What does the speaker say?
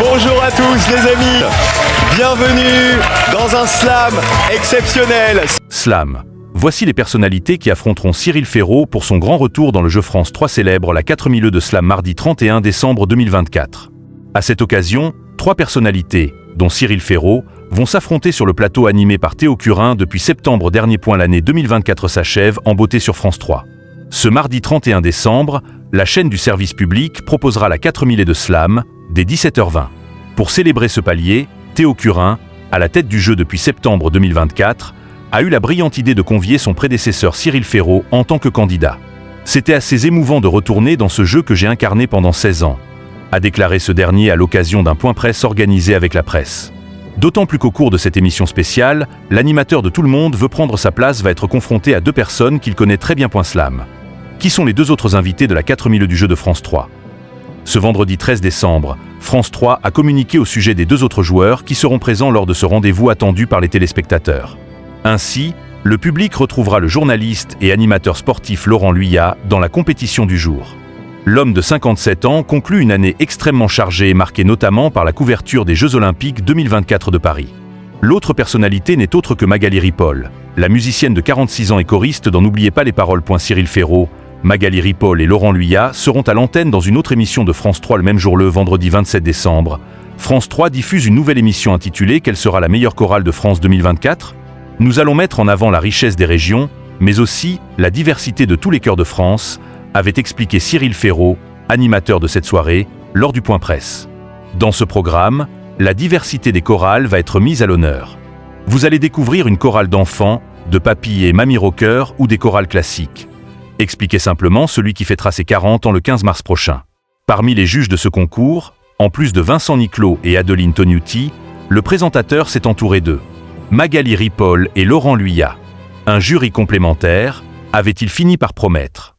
Bonjour à tous les amis, bienvenue dans un slam exceptionnel. Slam. Voici les personnalités qui affronteront Cyril Ferraud pour son grand retour dans le jeu France 3 célèbre la 4000 de slam mardi 31 décembre 2024. À cette occasion, 3 personnalités, dont Cyril Ferraud, vont s'affronter sur le plateau animé par Théo Curin depuis septembre dernier. L'année 2024 s'achève en beauté sur France 3. Ce mardi 31 décembre, la chaîne du service public proposera la 4000 de slam dès 17h20. Pour célébrer ce palier, Théo Curin, à la tête du jeu depuis septembre 2024, a eu la brillante idée de convier son prédécesseur Cyril Ferraud en tant que candidat. C'était assez émouvant de retourner dans ce jeu que j'ai incarné pendant 16 ans, a déclaré ce dernier à l'occasion d'un point presse organisé avec la presse. D'autant plus qu'au cours de cette émission spéciale, l'animateur de Tout le Monde veut prendre sa place va être confronté à 2 personnes qu'il connaît très bien. Slam. Qui sont les 2 autres invités de la 4000 du jeu de France 3? Ce vendredi 13 décembre, France 3 a communiqué au sujet des 2 autres joueurs qui seront présents lors de ce rendez-vous attendu par les téléspectateurs. Ainsi, le public retrouvera le journaliste et animateur sportif Laurent Luyat dans la compétition du jour. L'homme de 57 ans conclut une année extrêmement chargée et marquée notamment par la couverture des Jeux Olympiques 2024 de Paris. L'autre personnalité n'est autre que Magali Ripoll, la musicienne de 46 ans et choriste dans N'oubliez pas les paroles. Cyril Ferraud, Magali Ripoll et Laurent Luyat seront à l'antenne dans une autre émission de France 3 le même jour. Le vendredi 27 décembre, France 3 diffuse une nouvelle émission intitulée « Quelle sera la meilleure chorale de France 2024 ?» Nous allons mettre en avant la richesse des régions, mais aussi la diversité de tous les chœurs de France, avait expliqué Cyril Ferraud, animateur de cette soirée, lors du point presse. Dans ce programme, la diversité des chorales va être mise à l'honneur. Vous allez découvrir une chorale d'enfants, de papy et mamie rocker ou des chorales classiques. Expliquait simplement celui qui fêtera ses 40 ans le 15 mars prochain. Parmi les juges de ce concours, en plus de Vincent Niclot et Adeline Tognuti, le présentateur s'est entouré d'eux. Magali Ripoll et Laurent Luyat. Un jury complémentaire avait-il fini par promettre.